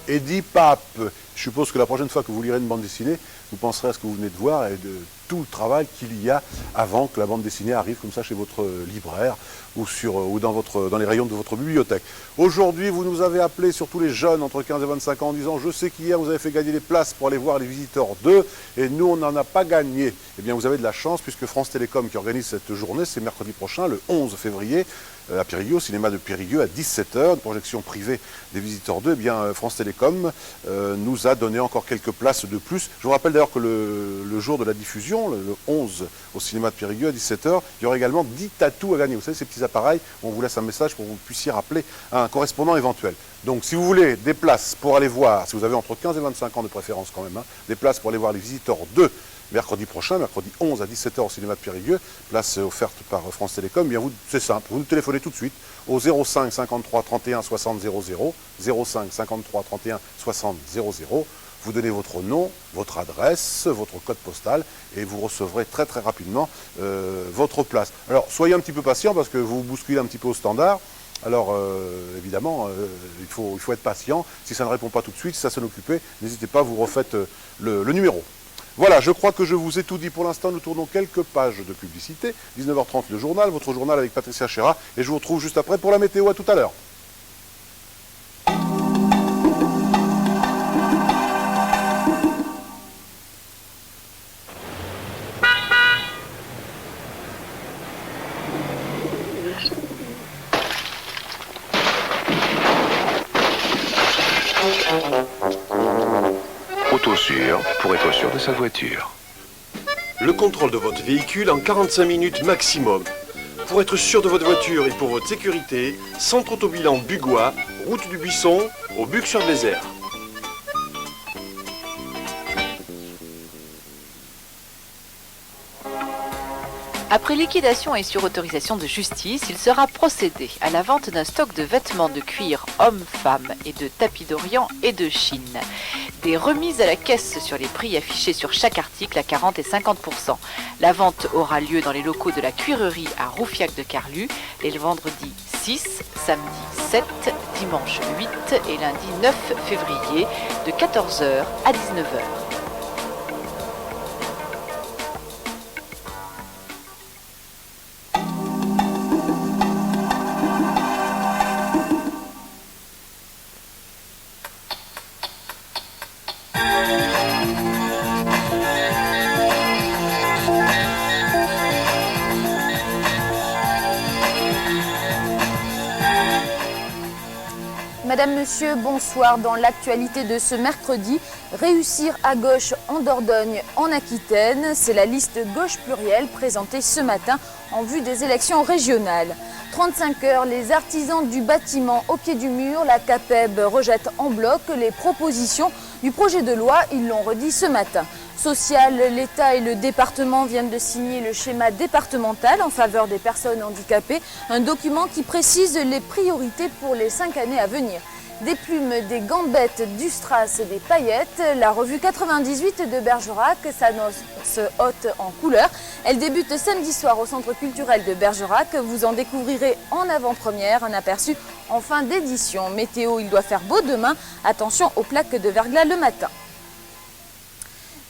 Eddie Pape. Je suppose que la prochaine fois que vous lirez une bande dessinée, vous penserez à ce que vous venez de voir et de tout le travail qu'il y a avant que la bande dessinée arrive comme ça chez votre libraire ou dans les rayons de votre bibliothèque. Aujourd'hui, vous nous avez appelé, surtout les jeunes entre 15 et 25 ans, en disant « Je sais qu'hier, vous avez fait gagner des places pour aller voir Les Visiteurs 2 et nous, on n'en a pas gagné. » Eh bien, vous avez de la chance puisque France Télécom qui organise cette journée, c'est mercredi prochain, le 11 février, à Périgueux, au cinéma de Périgueux, à 17h, une projection privée des Visiteurs 2, eh bien, France Télécom nous a donné encore quelques places de plus. Je vous rappelle d'ailleurs que le jour de la diffusion, le 11, au cinéma de Périgueux, à 17h, il y aura également 10 tatous à gagner. Vous savez, ces petits appareils, on vous laisse un message pour que vous puissiez rappeler un correspondant éventuel. Donc, si vous voulez des places pour aller voir, si vous avez entre 15 et 25 ans de préférence quand même, hein, des places pour aller voir Les Visiteurs 2, mercredi prochain, mercredi 11 à 17h au cinéma de Périgueux, place offerte par France Télécom, eh bien c'est simple, vous nous téléphonez tout de suite au 05 53 31 60 00, 05 53 31 60 00, vous donnez votre nom, votre adresse, votre code postal et vous recevrez très très rapidement votre place. Alors soyez un petit peu patient parce que vous vous bousculez un petit peu au standard. Alors, évidemment, il faut être patient. Si ça ne répond pas tout de suite, si ça s'en occupait, n'hésitez pas, vous refaites le numéro. Voilà, je crois que je vous ai tout dit pour l'instant. Nous tournons quelques pages de publicité. 19h30, le journal, votre journal avec Patricia Chéra. Et je vous retrouve juste après pour la météo. À tout à l'heure. Autosur, pour être sûr de sa voiture. Le contrôle de votre véhicule en 45 minutes maximum. Pour être sûr de votre voiture et pour votre sécurité, Centre Autobilan Bugois, route du Buisson, au Buc-sur-Vézère. Après liquidation et sur autorisation de justice, il sera procédé à la vente d'un stock de vêtements de cuir hommes-femmes et de tapis d'Orient et de Chine. Des remises à la caisse sur les prix affichés sur chaque article à 40 et 50%. La vente aura lieu dans les locaux de la cuirerie à Roufiac de Carlu les vendredis 6, samedi 7, dimanche 8 et lundi 9 février de 14h à 19h. Madame, Monsieur, bonsoir. Dans l'actualité de ce mercredi, réussir à gauche en Dordogne, en Aquitaine, c'est la liste gauche plurielle présentée ce matin en vue des élections régionales. 35 heures, les artisans du bâtiment au pied du mur, la CAPEB rejette en bloc les propositions du projet de loi, ils l'ont redit ce matin. Social, l'État et le département viennent de signer le schéma départemental en faveur des personnes handicapées, un document qui précise les priorités pour les 5 années à venir. Des plumes, des gambettes, du strass et des paillettes, la revue 98 de Bergerac s'annonce haute en couleurs. Elle débute samedi soir au Centre culturel de Bergerac. Vous en découvrirez en avant-première un aperçu en fin d'édition. Météo, il doit faire beau demain. Attention aux plaques de verglas le matin.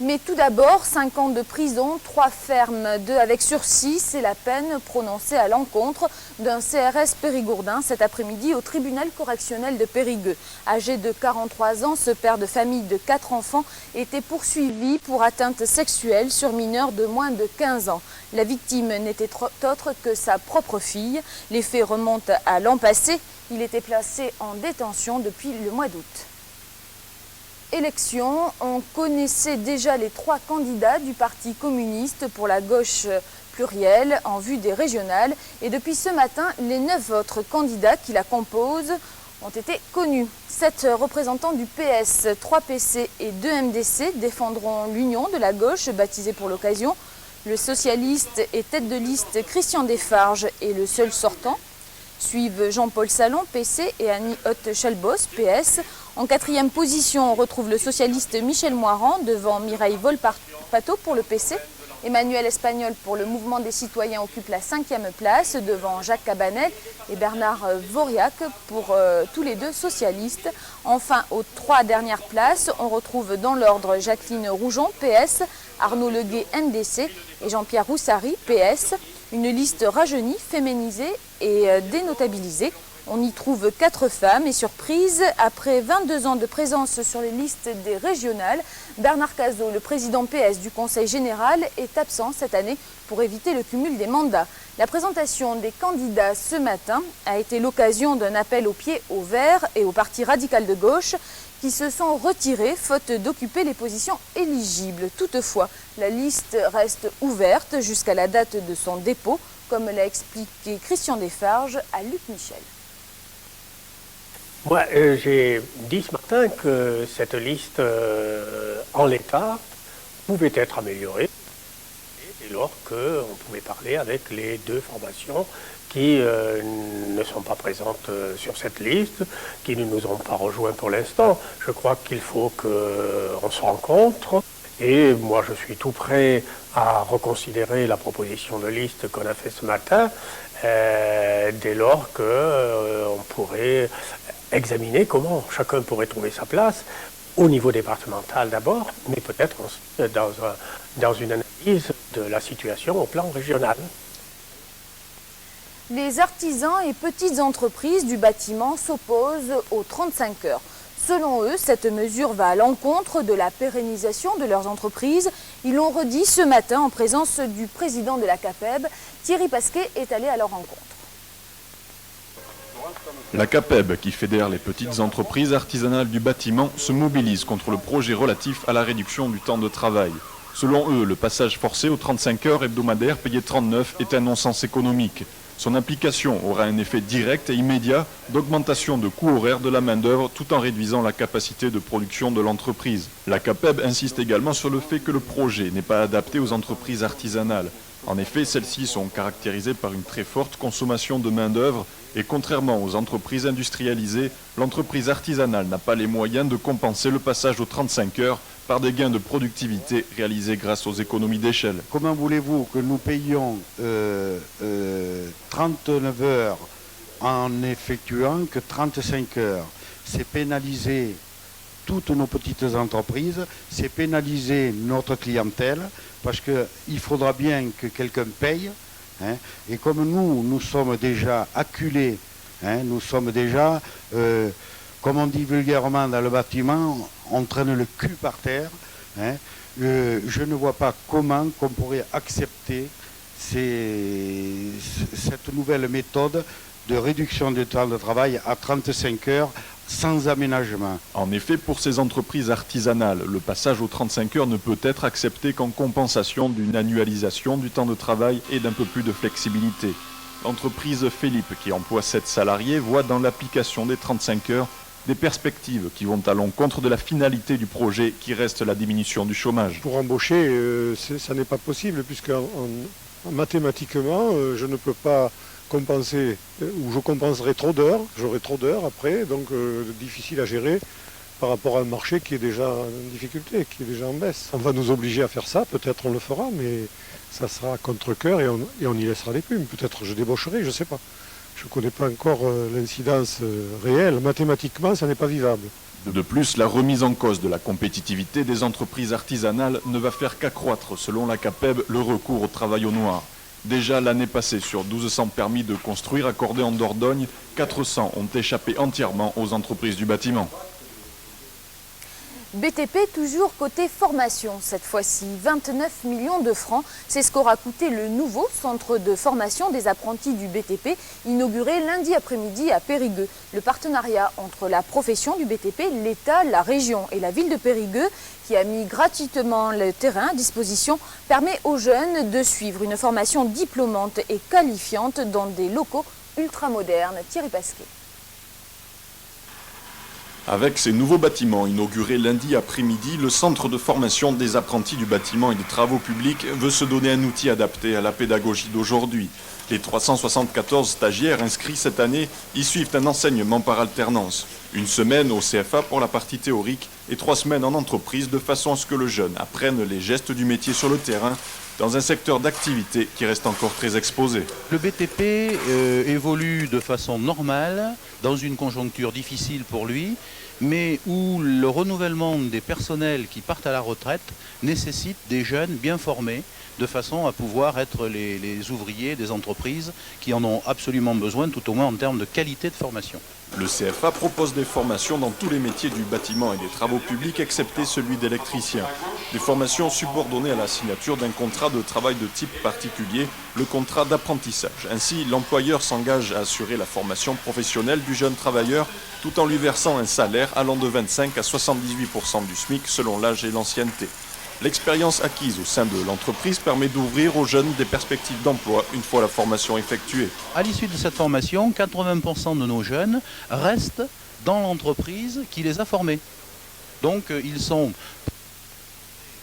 Mais tout d'abord, 5 ans de prison, 3 fermes, 2 avec sursis, c'est la peine prononcée à l'encontre d'un CRS périgourdin cet après-midi au tribunal correctionnel de Périgueux. Âgé de 43 ans, ce père de famille de 4 enfants était poursuivi pour atteinte sexuelle sur mineur de moins de 15 ans. La victime n'était autre que sa propre fille. Les faits remontent à l'an passé. Il était placé en détention depuis le mois d'août. Élection, on connaissait déjà les 3 candidats du Parti communiste pour la gauche plurielle en vue des régionales et depuis ce matin, les 9 autres candidats qui la composent ont été connus. 7 représentants du PS, 3 PC et 2 MDC défendront l'union de la gauche baptisée pour l'occasion. Le socialiste et tête de liste Christian Desfarges est le seul sortant. Suivent Jean-Paul Salon, PC, et Annie Hoth-Chalbos, PS. En 4e position, on retrouve le socialiste Michel Moirand devant Mireille Volpato pour le PC. Emmanuel Espagnol pour le Mouvement des Citoyens occupe la 5e place devant Jacques Cabanel et Bernard Vauriac pour tous les deux socialistes. Enfin, aux 3 dernières places, on retrouve dans l'ordre Jacqueline Roujon, PS, Arnaud Leguet, NDC et Jean-Pierre Roussary, PS. Une liste rajeunie, féminisée et dénotabilisée. On y trouve 4 femmes et surprise, après 22 ans de présence sur les listes des régionales, Bernard Cazot, le président PS du Conseil général, est absent cette année pour éviter le cumul des mandats. La présentation des candidats ce matin a été l'occasion d'un appel au pied au vert et au parti radical de gauche qui se sont retirés faute d'occuper les positions éligibles. Toutefois, la liste reste ouverte jusqu'à la date de son dépôt, comme l'a expliqué Christian Desfarges à Luc Michel. Moi, j'ai dit ce matin que cette liste, en l'état, pouvait être améliorée dès lors qu'on pouvait parler avec les 2 formations qui ne sont pas présentes sur cette liste, qui ne nous ont pas rejoints pour l'instant. Je crois qu'il faut qu'on se rencontre. Et moi, je suis tout prêt à reconsidérer la proposition de liste qu'on a fait ce matin, dès lors qu'on pourrait examiner comment chacun pourrait trouver sa place, au niveau départemental d'abord, mais peut-être ensuite dans une analyse de la situation au plan régional. Les artisans et petites entreprises du bâtiment s'opposent aux 35 heures. Selon eux, cette mesure va à l'encontre de la pérennisation de leurs entreprises. Ils l'ont redit ce matin en présence du président de la CAPEB. Thierry Pasquet est allé à leur rencontre. La CAPEB, qui fédère les petites entreprises artisanales du bâtiment, se mobilise contre le projet relatif à la réduction du temps de travail. Selon eux, le passage forcé aux 35 heures hebdomadaires payées 39 est un non-sens économique. Son application aura un effet direct et immédiat d'augmentation de coûts horaires de la main-d'œuvre tout en réduisant la capacité de production de l'entreprise. La CAPEB insiste également sur le fait que le projet n'est pas adapté aux entreprises artisanales. En effet, celles-ci sont caractérisées par une très forte consommation de main-d'œuvre et contrairement aux entreprises industrialisées, l'entreprise artisanale n'a pas les moyens de compenser le passage aux 35 heures par des gains de productivité réalisés grâce aux économies d'échelle. Comment voulez-vous que nous payions 39 heures en effectuant que 35 heures? C'est pénaliser toutes nos petites entreprises, c'est pénaliser notre clientèle, parce qu'il faudra bien que quelqu'un paye. Hein, et comme nous sommes déjà acculés, hein, nous sommes déjà, comme on dit vulgairement dans le bâtiment, on traîne le cul par terre. Hein, je ne vois pas comment qu'on pourrait accepter cette nouvelle méthode de réduction du temps de travail à 35 heures sans aménagement. En effet, pour ces entreprises artisanales, le passage aux 35 heures ne peut être accepté qu'en compensation d'une annualisation du temps de travail et d'un peu plus de flexibilité. L'entreprise Philippe, qui emploie 7 salariés, voit dans l'application des 35 heures des perspectives qui vont à l'encontre de la finalité du projet qui reste la diminution du chômage. Pour embaucher, ça n'est pas possible puisque mathématiquement, je ne peux pas compenser, ou je compenserai trop d'heures, j'aurai trop d'heures après, donc difficile à gérer par rapport à un marché qui est déjà en difficulté, qui est déjà en baisse. On va nous obliger à faire ça, peut-être on le fera, mais ça sera contre-cœur et on y laissera les plumes. Peut-être je débaucherai, je ne sais pas. Je ne connais pas encore l'incidence réelle. Mathématiquement, ça n'est pas vivable. De plus, la remise en cause de la compétitivité des entreprises artisanales ne va faire qu'accroître, selon la CAPEB, le recours au travail au noir. Déjà l'année passée, sur 1200 permis de construire accordés en Dordogne, 400 ont échappé entièrement aux entreprises du bâtiment. BTP toujours côté formation cette fois-ci, 29 millions de francs. C'est ce qu'aura coûté le nouveau centre de formation des apprentis du BTP, inauguré lundi après-midi à Périgueux. Le partenariat entre la profession du BTP, l'État, la région et la ville de Périgueux, qui a mis gratuitement le terrain à disposition, permet aux jeunes de suivre une formation diplômante et qualifiante dans des locaux ultramodernes. Thierry Pasquet. Avec ces nouveaux bâtiments inaugurés lundi après-midi, le centre de formation des apprentis du bâtiment et des travaux publics veut se donner un outil adapté à la pédagogie d'aujourd'hui. Les 374 stagiaires inscrits cette année y suivent un enseignement par alternance. Une semaine au CFA pour la partie théorique et 3 semaines en entreprise de façon à ce que le jeune apprenne les gestes du métier sur le terrain dans un secteur d'activité qui reste encore très exposé. Le BTP évolue de façon normale, dans une conjoncture difficile pour lui, mais où le renouvellement des personnels qui partent à la retraite nécessite des jeunes bien formés, de façon à pouvoir être les ouvriers des entreprises qui en ont absolument besoin, tout au moins en termes de qualité de formation. Le CFA propose des formations dans tous les métiers du bâtiment et des travaux publics, excepté celui d'électricien. Des formations subordonnées à la signature d'un contrat de travail de type particulier, le contrat d'apprentissage. Ainsi, l'employeur s'engage à assurer la formation professionnelle du jeune travailleur, tout en lui versant un salaire allant de 25 à 78% du SMIC selon l'âge et l'ancienneté. L'expérience acquise au sein de l'entreprise permet d'ouvrir aux jeunes des perspectives d'emploi une fois la formation effectuée. À l'issue de cette formation, 80% de nos jeunes restent dans l'entreprise qui les a formés. Donc ils sont,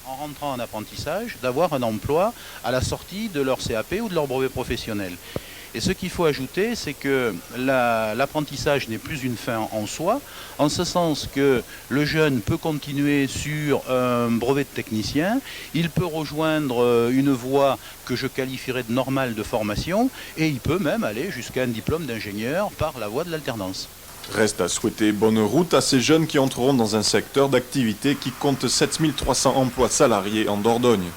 en rentrant en apprentissage, d'avoir un emploi à la sortie de leur CAP ou de leur brevet professionnel. Et ce qu'il faut ajouter, c'est que l'apprentissage n'est plus une fin en soi, en ce sens que le jeune peut continuer sur un brevet de technicien, il peut rejoindre une voie que je qualifierais de normale de formation, et il peut même aller jusqu'à un diplôme d'ingénieur par la voie de l'alternance. Reste à souhaiter bonne route à ces jeunes qui entreront dans un secteur d'activité qui compte 7300 emplois salariés en Dordogne.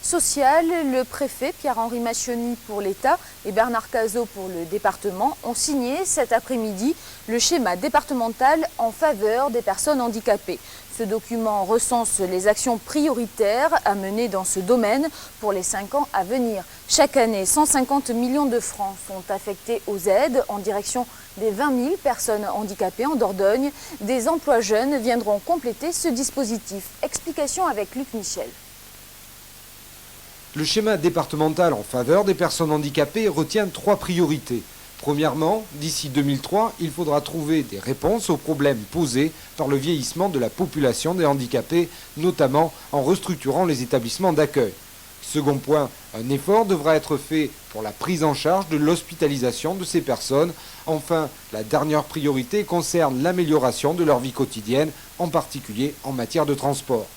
Social, le préfet Pierre-Henri Machioni pour l'État et Bernard Cazeau pour le département ont signé cet après-midi le schéma départemental en faveur des personnes handicapées. Ce document recense les actions prioritaires à mener dans ce domaine pour les 5 ans à venir. Chaque année, 150 millions de francs sont affectés aux aides en direction des 20 000 personnes handicapées en Dordogne. Des emplois jeunes viendront compléter ce dispositif. Explication avec Luc Michel. Le schéma départemental en faveur des personnes handicapées retient 3 priorités. Premièrement, d'ici 2003, il faudra trouver des réponses aux problèmes posés par le vieillissement de la population des handicapés, notamment en restructurant les établissements d'accueil. Second point, un effort devra être fait pour la prise en charge de l'hospitalisation de ces personnes. Enfin, la dernière priorité concerne l'amélioration de leur vie quotidienne, en particulier en matière de transport.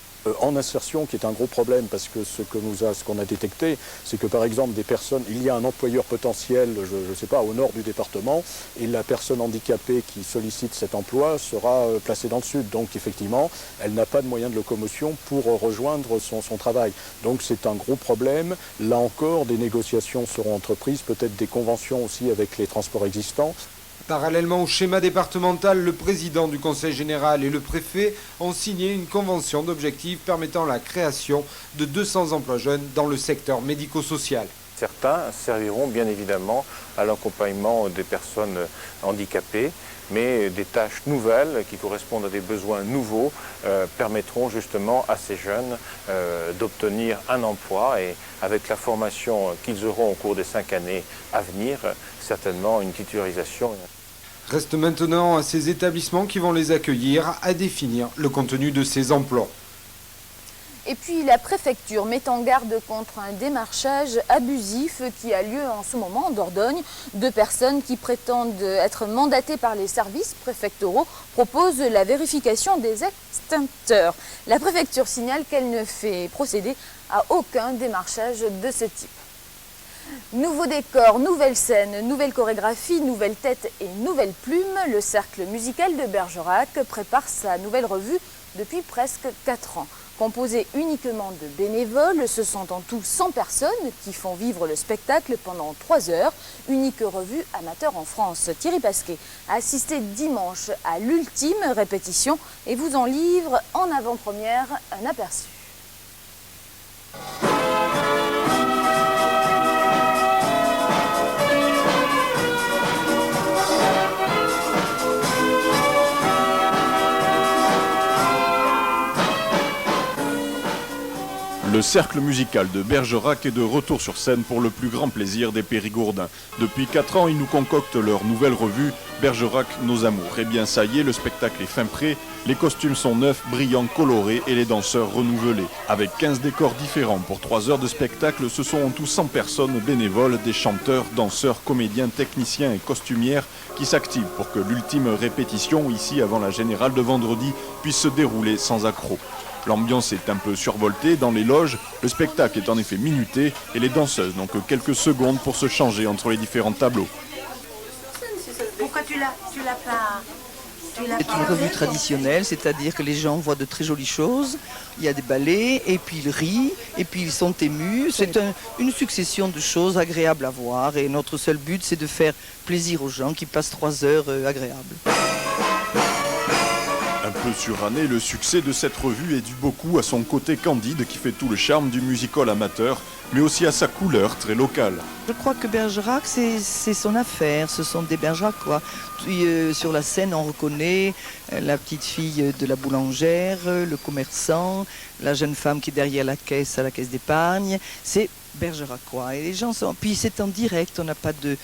En insertion, qui est un gros problème, parce que ce qu'on a détecté, c'est que par exemple des personnes, il y a un employeur potentiel, je ne sais pas, au nord du département, et la personne handicapée qui sollicite cet emploi sera placée dans le sud. Donc effectivement, elle n'a pas de moyen de locomotion pour rejoindre son travail. Donc c'est un gros problème. Là encore, des négociations seront entreprises, peut-être des conventions aussi avec les transports existants. Parallèlement au schéma départemental, le président du Conseil général et le préfet ont signé une convention d'objectifs permettant la création de 200 emplois jeunes dans le secteur médico-social. Certains serviront bien évidemment à l'accompagnement des personnes handicapées, mais des tâches nouvelles qui correspondent à des besoins nouveaux permettront justement à ces jeunes d'obtenir un emploi et avec la formation qu'ils auront au cours des 5 années à venir, certainement une titularisation. Reste maintenant à ces établissements qui vont les accueillir à définir le contenu de ces emplois. Et puis la préfecture met en garde contre un démarchage abusif qui a lieu en ce moment en Dordogne. 2 personnes qui prétendent être mandatées par les services préfectoraux proposent la vérification des extincteurs. La préfecture signale qu'elle ne fait procéder à aucun démarchage de ce type. Nouveau décor, nouvelle scène, nouvelle chorégraphie, nouvelle tête et nouvelle plume. Le cercle musical de Bergerac prépare sa nouvelle revue depuis presque 4 ans. Composé uniquement de bénévoles, ce sont en tout 100 personnes qui font vivre le spectacle pendant 3 heures. Unique revue amateur en France. Thierry Pasquet a assisté dimanche à l'ultime répétition et vous en livre en avant-première un aperçu. Le cercle musical de Bergerac est de retour sur scène pour le plus grand plaisir des Périgourdins. Depuis 4 ans, ils nous concoctent leur nouvelle revue, Bergerac, nos amours. Et bien ça y est, le spectacle est fin prêt, les costumes sont neufs, brillants, colorés et les danseurs renouvelés. Avec 15 décors différents pour 3 heures de spectacle, ce sont en tout 100 personnes bénévoles, des chanteurs, danseurs, comédiens, techniciens et costumières qui s'activent pour que l'ultime répétition, ici avant la générale de vendredi, puisse se dérouler sans accroc. L'ambiance est un peu survoltée dans les loges, le spectacle est en effet minuté et les danseuses n'ont que quelques secondes pour se changer entre les différents tableaux. Pourquoi tu l'as pas... C'est une revue traditionnelle, c'est-à-dire que les gens voient de très jolies choses, il y a des ballets, et puis ils rient, et puis ils sont émus. C'est une succession de choses agréables à voir, et notre seul but, c'est de faire plaisir aux gens qui passent 3 heures agréables. Un peu suranné, le succès de cette revue est dû beaucoup à son côté candide qui fait tout le charme du musical amateur, mais aussi à sa couleur très locale. Je crois que Bergerac, c'est son affaire, ce sont des Bergeracois. Sur la scène, on reconnaît la petite fille de la boulangère, le commerçant, la jeune femme qui est derrière la caisse à la caisse d'épargne. C'est Bergeracois. Et les gens sont... Puis c'est en direct, on n'a pas de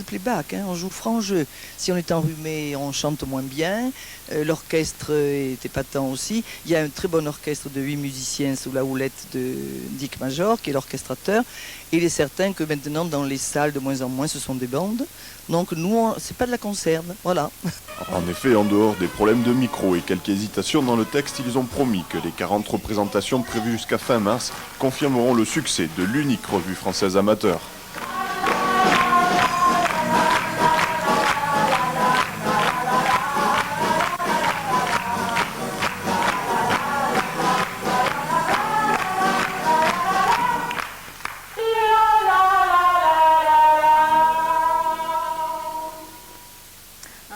playback, hein, on joue franc jeu. Si on est enrhumé, on chante moins bien. L'orchestre est épatant aussi. Il y a un très bon orchestre de 8 musiciens sous la houlette de Dick Major, qui est l'orchestrateur. Et il est certain que maintenant, dans les salles, de moins en moins, ce sont des bandes. Donc nous, c'est pas de la conserve, voilà. En effet, en dehors des problèmes de micro et quelques hésitations dans le texte, ils ont promis que les 40 représentations prévues jusqu'à fin mars confirmeront le succès de l'unique revue française amateur.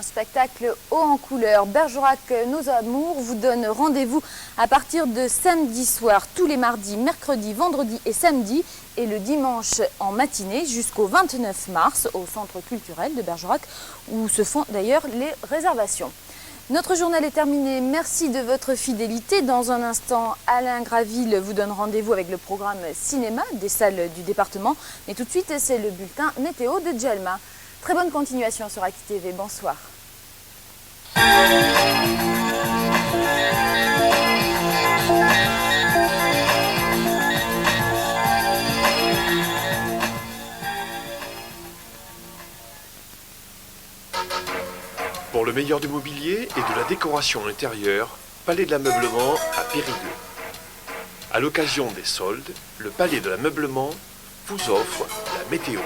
Spectacle haut en couleur. Bergerac Nos Amours vous donne rendez-vous à partir de samedi soir, tous les mardis, mercredis, vendredis et samedis, et le dimanche en matinée jusqu'au 29 mars au centre culturel de Bergerac, où se font d'ailleurs les réservations. Notre journal est terminé. Merci de votre fidélité. Dans un instant, Alain Graville vous donne rendez-vous avec le programme cinéma des salles du département. Mais tout de suite, c'est le bulletin météo de Djelma. Très bonne continuation sur Aki TV. Bonsoir. Pour le meilleur du mobilier et de la décoration intérieure, Palais de l'Ameublement à Périgueux. À l'occasion des soldes, le Palais de l'Ameublement vous offre la météo.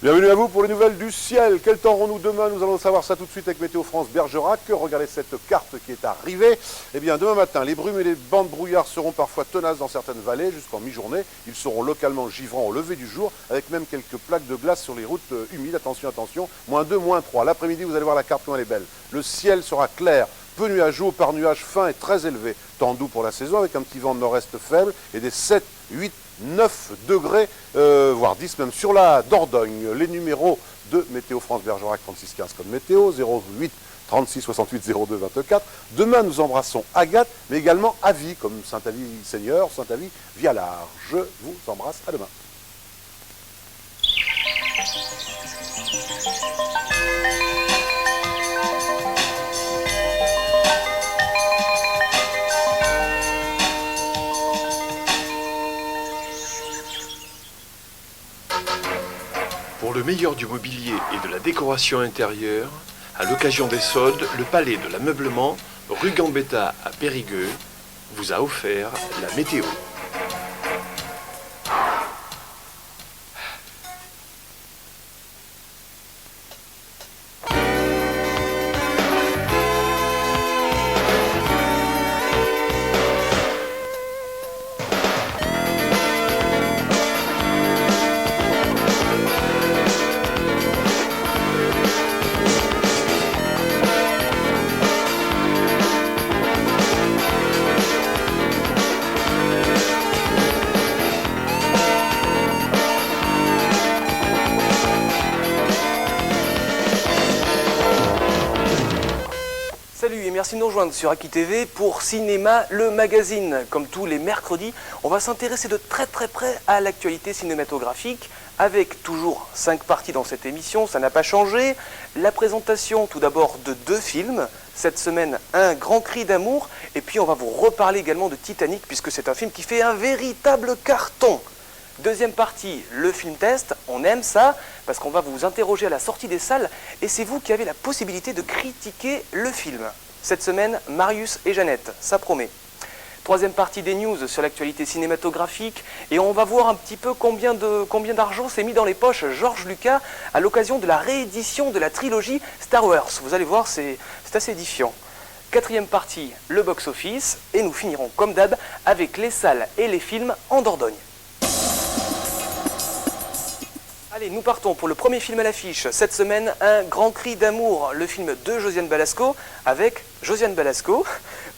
Bienvenue à vous pour les nouvelles du ciel. Quel temps aurons-nous demain? Nous allons savoir ça tout de suite avec Météo France Bergerac. Regardez cette carte qui est arrivée. Eh bien, demain matin, les brumes et les bancs de brouillard seront parfois tenaces dans certaines vallées jusqu'en mi-journée. Ils seront localement givrants au lever du jour, avec même quelques plaques de glace sur les routes humides. Attention, attention. -2, -3. L'après-midi, vous allez voir la carte comme elle est belle. Le ciel sera clair, peu nuageux, par nuages fins et très élevés. Temps doux pour la saison, avec un petit vent de nord-est faible et des 7, 8, 9 degrés, voire 10 même sur la Dordogne. Les numéros de Météo France Bergerac 3615 comme météo, 08 36 68 02 24. Demain, nous embrassons Agathe, mais également Avy, comme Saint-Avy Seigneur, Saint-Avy Vialard. Je vous embrasse, à demain. Pour le meilleur du mobilier et de la décoration intérieure, à l'occasion des soldes, le Palais de l'Ameublement, rue Gambetta à Périgueux, vous a offert la météo. Salut et merci de nous rejoindre sur Aki TV pour Cinéma, le magazine. Comme tous les mercredis, on va s'intéresser de très près à l'actualité cinématographique avec toujours 5 parties dans cette émission, ça n'a pas changé. La présentation tout d'abord de 2 films, Cette semaine, un grand cri d'amour. Et puis on va vous reparler également de Titanic, puisque c'est un film qui fait un véritable carton. Deuxième partie, le film test. On aime ça, parce qu'on va vous interroger à la sortie des salles. Et c'est vous qui avez la possibilité de critiquer le film. Cette semaine, Marius et Jeannette, ça promet. Troisième partie des news sur l'actualité cinématographique. Et on va voir un petit peu combien d'argent s'est mis dans les poches George Lucas à l'occasion de la réédition de la trilogie Star Wars. Vous allez voir, c'est assez édifiant. Quatrième partie, le box-office. Et nous finirons comme d'hab avec les salles et les films en Dordogne. Allez, nous partons pour le premier film à l'affiche. Cette semaine, Un grand cri d'amour, le film de Josiane Balasco, avec Josiane Balasco,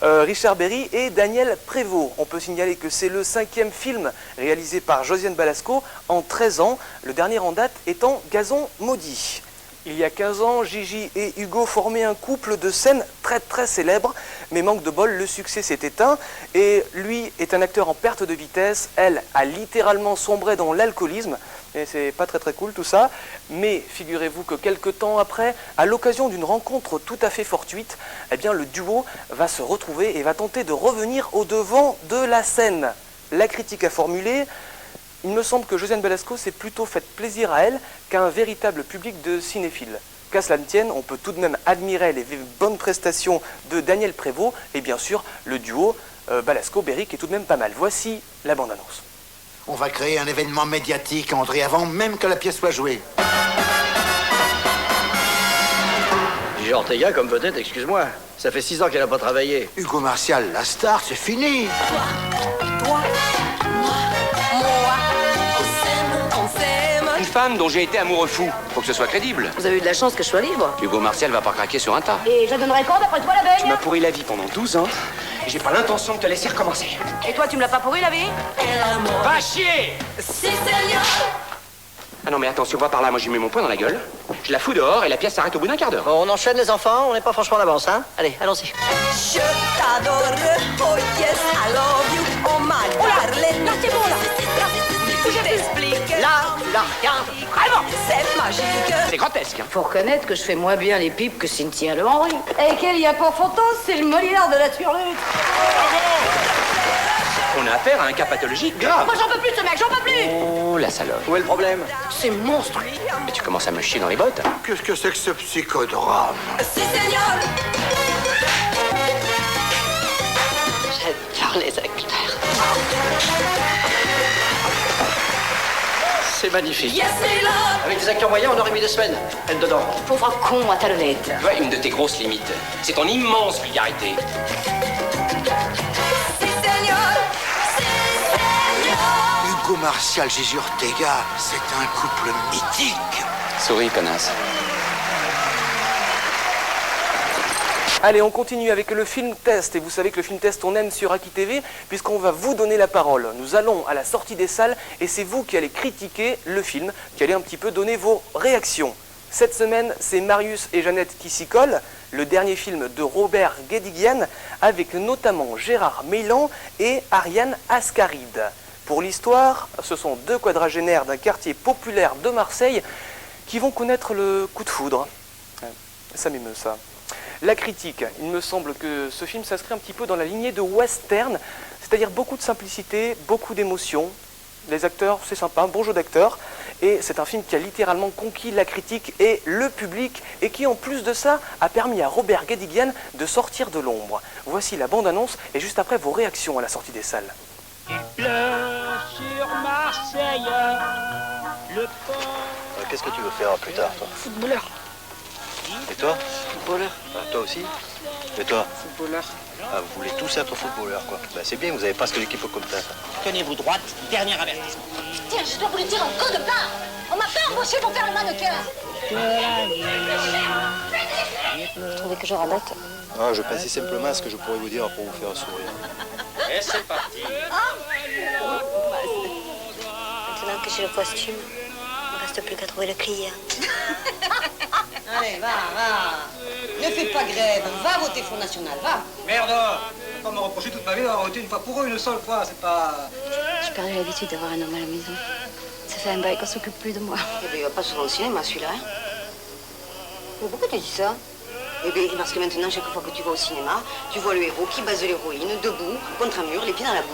Richard Berry et Daniel Prévost. On peut signaler que c'est le 5e film réalisé par Josiane Balasco en 13 ans, le dernier en date étant Gazon maudit. Il y a 15 ans, Gigi et Hugo formaient un couple de scène très célèbre, mais manque de bol, le succès s'est éteint et lui est un acteur en perte de vitesse, elle a littéralement sombré dans l'alcoolisme et c'est pas très cool tout ça, mais figurez-vous que quelques temps après, à l'occasion d'une rencontre tout à fait fortuite, eh bien le duo va se retrouver et va tenter de revenir au devant de la scène. La critique a formulé: il me semble que Josiane Balasco s'est plutôt fait plaisir à elle qu'à un véritable public de cinéphiles. Qu'à cela ne tienne, on peut tout de même admirer les bonnes prestations de Daniel Prévost et bien sûr le duo Balasco-Berry qui est tout de même pas mal. Voici la bande-annonce. On va créer un événement médiatique, André, avant même que la pièce soit jouée. Gigi Ortega comme vedette, excuse-moi. Ça fait 6 ans qu'elle n'a pas travaillé. Hugo Martial, la star, c'est fini. Une femme dont j'ai été amoureux fou. Faut que ce soit crédible. Vous avez eu de la chance que je sois libre. Hugo Martial va pas craquer sur un tas. Et je la donnerai quand d'après toi la Tu baigne? m'as pourri la vie pendant 12 ans. Et j'ai pas l'intention de te laisser recommencer. Et toi tu me l'as pas pourri la vie? Va chier! Ah non mais attends, si on va par là, moi j'y mets mon poing dans la gueule. Je la fous dehors et la pièce s'arrête au bout d'un quart d'heure. On enchaîne les enfants, on n'est pas franchement en avance, hein? Allez, allons-y. Je t'adore, oh yes, I love you, oh my darling. Non, c'est bon là. Je t'explique. Là, tu la regardes vraiment. C'est magique. C'est grotesque. Hein. Faut reconnaître que je fais moins bien les pipes que Cynthia Le Henry. Et qu'il y a pour photo, c'est le Molière de la turlute. On a affaire à un cas pathologique grave. Moi j'en peux plus de ce mec, j'en peux plus. Oh la salope. Où est le problème? C'est monstrueux. Mais tu commences à me chier dans les bottes. Qu'est-ce que c'est que ce psychodrame? Si, Seigneur. J'adore les acteurs. C'est magnifique. Yes, we love. Avec des acteurs moyens, on aurait mis 2 semaines. Elle dedans. Pauvre con à talonnette. Tu vois, une de tes grosses limites, c'est ton immense vulgarité. Si, Seigneur. Si, Seigneur. Hugo Martial, Gigi Ortega, c'est un couple mythique. Souris, connasse. Allez, on continue avec le film test. Et vous savez que le film test, on aime sur Aki TV, puisqu'on va vous donner la parole. Nous allons à la sortie des salles, et c'est vous qui allez critiquer le film, qui allez un petit peu donner vos réactions. Cette semaine, c'est Marius et Jeannette qui s'y collent, le dernier film de Robert Guédiguian, avec notamment Gérard Meylan et Ariane Ascaride. Pour l'histoire, ce sont 2 quadragénaires d'un quartier populaire de Marseille qui vont connaître le coup de foudre. Ça m'émeut, ça. La critique, il me semble que ce film s'inscrit un petit peu dans la lignée de western, c'est-à-dire beaucoup de simplicité, beaucoup d'émotion. Les acteurs, c'est sympa, un bon jeu d'acteurs. Et c'est un film qui a littéralement conquis la critique et le public, et qui en plus de ça a permis à Robert Guédiguian de sortir de l'ombre. Voici la bande-annonce et juste après vos réactions à la sortie des salles. Pleure sur Marseille, le port. Qu'est-ce que tu veux faire plus tard, toi? Footballeur. Et toi? Footballeur. Ah, toi aussi? Et toi? Footballeur. Ah, vous voulez tous être footballeurs, quoi. Ben, c'est bien, vous avez presque l'équipe au compteur. Tenez-vous droite, dernier avertissement. Tiens, je dois vous le dire un coup de barre. On m'a pas embauché pour faire le mannequin. Vous trouvez que je radote? Ah, je pensais simplement à ce que je pourrais vous dire pour vous faire sourire. Et c'est parti. Maintenant que j'ai le costume, il ne reste plus qu'à trouver le client. Allez, va. Ne fais pas grève. Va voter Front National, va. Merde. Je vais pas me reprocher toute ma vie d'avoir voté une fois pour eux, une seule fois. C'est pas... J'ai perdu l'habitude d'avoir un homme à la maison. Ça fait un bail qu'on s'occupe plus de moi. Eh bien, il va pas souvent au cinéma, celui-là. Hein. Mais pourquoi tu dis ça? Eh bien, parce que maintenant, chaque fois que tu vas au cinéma, tu vois le héros qui base l'héroïne, debout, contre un mur, les pieds dans la boue.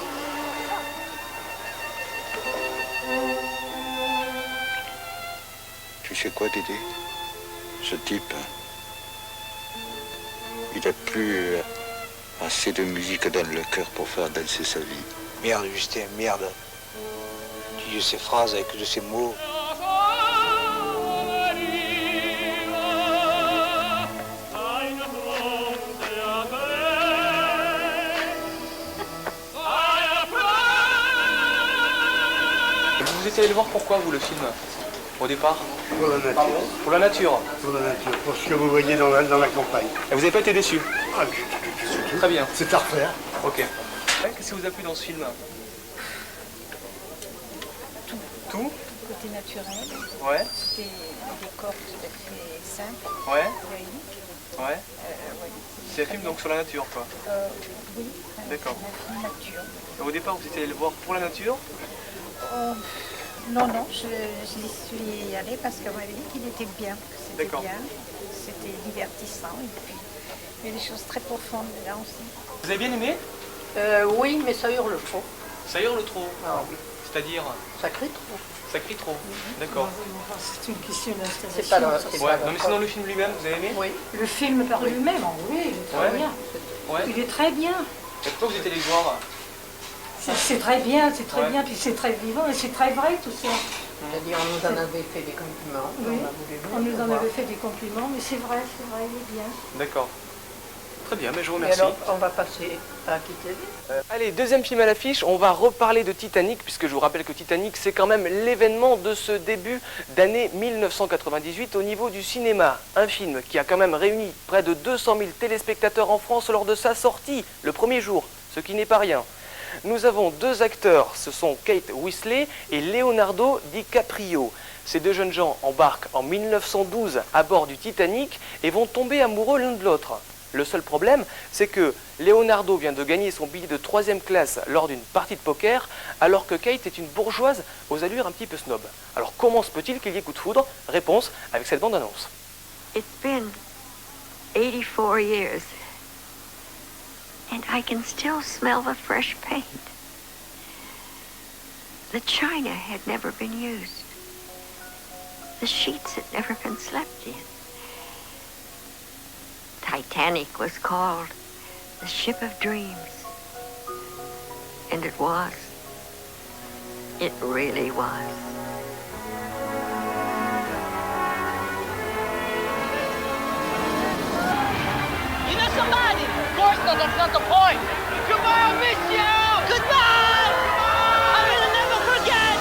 Tu sais quoi, Dédé? Ce type, il a plus assez de musique dans le cœur pour faire danser sa vie. Merde, Justin, merde. Tu dis ces phrases avec de ces mots. Vous étiez allé le voir pourquoi, vous, le film, au départ? Pour la nature. Pour la nature. Pour la nature, pour ce que vous voyez dans la campagne. Et vous n'avez pas été déçu? Ah, très bien. C'est à refaire. Ok. Qu'est-ce qui vous a plu dans ce film? Tout? Côté naturel. Ouais. C'était des décors tout à fait simples. Ouais. Réuniques. Ouais. Ouais. C'est un film donc sur la nature, quoi. Oui. D'accord. Un film nature. Et au départ, vous étiez allé le voir pour la nature? Non, je y suis allée parce qu'on m'avait dit qu'il était bien, que c'était bien, c'était divertissant et puis il y a des choses très profondes là aussi. Vous avez bien aimé? Oui, mais ça hurle trop. Ça hurle trop? Ah. C'est-à-dire? Ça crie trop. Ça crie trop? D'accord. C'est une question d'installation. C'est pas dans, ouais. Non, mais sinon le film lui-même, vous avez aimé? Oui. Le film par lui-même, oui, il est très bien. Ouais. Il est très bien. Et pourquoi vous êtes allé le voir? C'est très bien, puis c'est très vivant et c'est très vrai tout ça. C'est-à-dire, on nous en avait fait des compliments. Oui, on nous en avait fait des compliments, mais c'est vrai, il est bien. D'accord. Très bien, mais je vous remercie. Et alors, on va passer à Titanic. Allez, deuxième film à l'affiche, on va reparler de Titanic, puisque je vous rappelle que Titanic, c'est quand même l'événement de ce début d'année 1998 au niveau du cinéma. Un film qui a quand même réuni près de 200 000 téléspectateurs en France lors de sa sortie, le premier jour, ce qui n'est pas rien. Nous avons deux acteurs, ce sont Kate Winslet et Leonardo DiCaprio. Ces deux jeunes gens embarquent en 1912 à bord du Titanic et vont tomber amoureux l'un de l'autre. Le seul problème, c'est que Leonardo vient de gagner son billet de 3e classe lors d'une partie de poker, alors que Kate est une bourgeoise aux allures un petit peu snob. Alors comment se peut-il qu'il y ait coup de foudre? Réponse avec cette bande-annonce. It's been 84 years. And I can still smell the fresh paint. The china had never been used. The sheets had never been slept in. Titanic was called the ship of dreams. And it was. It really was. You know somebody? Of course not, that's not the point. Goodbye, I'll miss you! Goodbye! I will never forget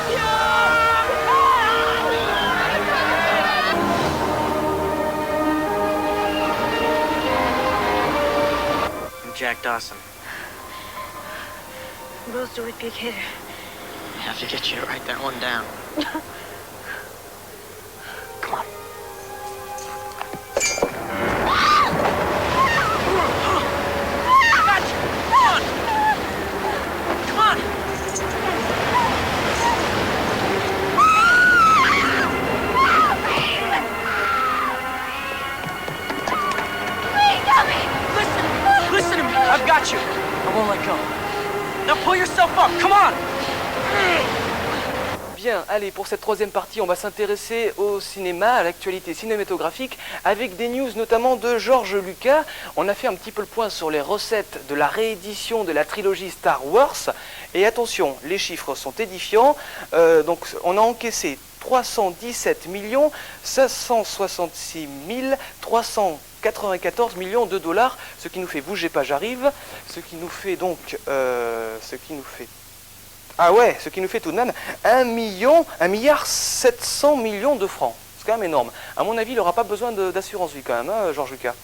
I'm Jack Dawson. Will's the big hitter. I have to get you to write that one down. Come on. Listen to me, I've got you. I won't let go. Now pull yourself up, come on! Bien, allez, pour cette troisième partie, on va s'intéresser au cinéma, à l'actualité cinématographique, avec des news notamment de George Lucas. On a fait un petit peu le point sur les recettes de la réédition de la trilogie Star Wars. Et attention, les chiffres sont édifiants. Donc, on a encaissé 317 566 394 millions de dollars, ce qui nous fait, bougez pas, j'arrive, ce qui nous fait donc, ce qui nous fait tout de même 1,7 milliard de francs. C'est quand même énorme. À mon avis, il n'aura pas besoin d'assurance vie quand même, hein, George Lucas.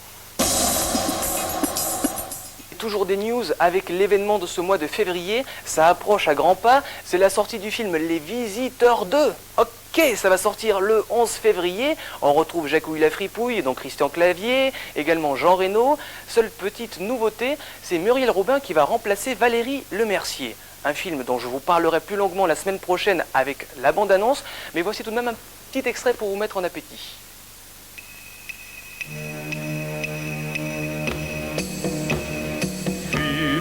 Toujours des news avec l'événement de ce mois de février, ça approche à grands pas, c'est la sortie du film Les Visiteurs 2. Ok, ça va sortir le 11 février, on retrouve Jacouille la Fripouille, donc Christian Clavier, également Jean Reno. Seule petite nouveauté, c'est Muriel Robin qui va remplacer Valérie Lemercier. Un film dont je vous parlerai plus longuement la semaine prochaine avec la bande-annonce, mais voici tout de même un petit extrait pour vous mettre en appétit.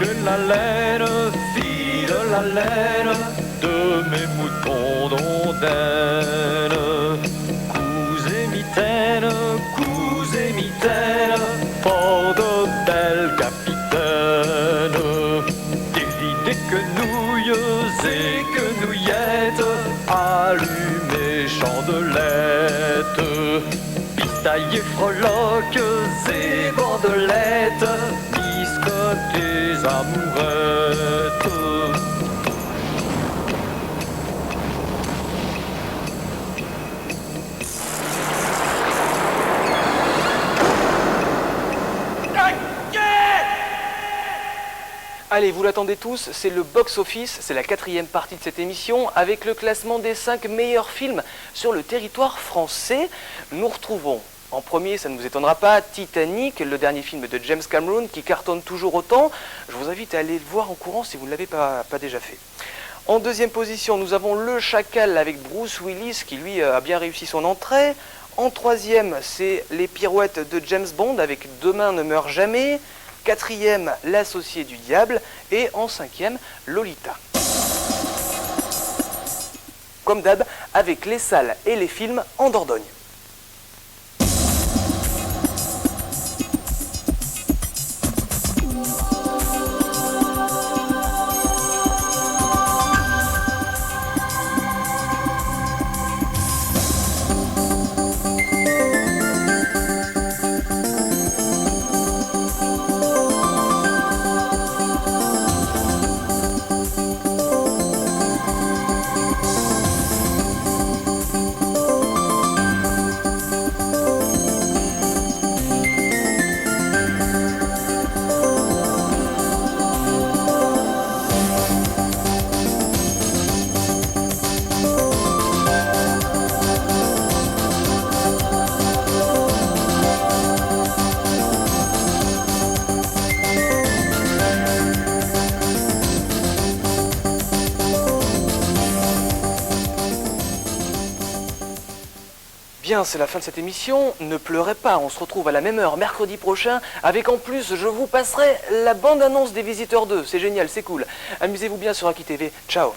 de la laine, fille de la laine, de mes moutons d'ondaine. Cousez mitaine, fort de belles capitaines. Des quenouilles et quenouillettes, allumez chandelettes. Pistaillez freloques et bandelettes, biscottes amourettes. Allez, vous l'attendez tous, c'est le box-office, c'est la 4e partie de cette émission, avec le classement des 5 meilleurs films sur le territoire français. Nous retrouvons en premier, ça ne vous étonnera pas, Titanic, le dernier film de James Cameron, qui cartonne toujours autant. Je vous invite à aller le voir en courant si vous ne l'avez pas déjà fait. En deuxième position, nous avons Le Chacal avec Bruce Willis, qui lui a bien réussi son entrée. En troisième, c'est Les Pirouettes de James Bond avec Demain ne meurt jamais. Quatrième, L'Associé du Diable. Et en cinquième, Lolita. Comme d'hab, avec les salles et les films en Dordogne. Bien, c'est la fin de cette émission. Ne pleurez pas, on se retrouve à la même heure mercredi prochain avec en plus, je vous passerai la bande-annonce des Visiteurs 2. C'est génial, c'est cool. Amusez-vous bien sur Aki TV. Ciao.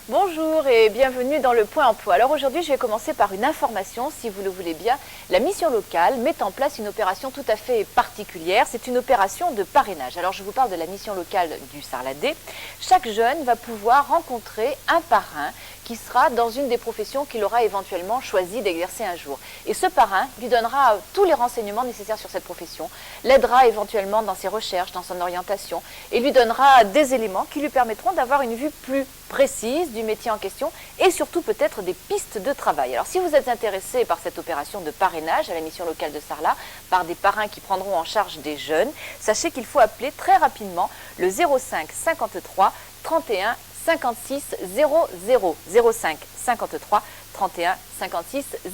Bonjour et bienvenue dans le Point Emploi. Alors aujourd'hui, je vais commencer par une information, si vous le voulez bien. La mission locale met en place une opération tout à fait particulière. C'est une opération de parrainage. Alors je vous parle de la mission locale du Sarladais. Chaque jeune va pouvoir rencontrer un parrain qui sera dans une des professions qu'il aura éventuellement choisi d'exercer un jour. Et ce parrain lui donnera tous les renseignements nécessaires sur cette profession, l'aidera éventuellement dans ses recherches, dans son orientation, et lui donnera des éléments qui lui permettront d'avoir une vue plus précise du métier en question et surtout peut-être des pistes de travail. Alors si vous êtes intéressé par cette opération de parrainage à la mission locale de Sarlat, par des parrains qui prendront en charge des jeunes, sachez qu'il faut appeler très rapidement le 05 53 31 56 00 05 53 31 56 00.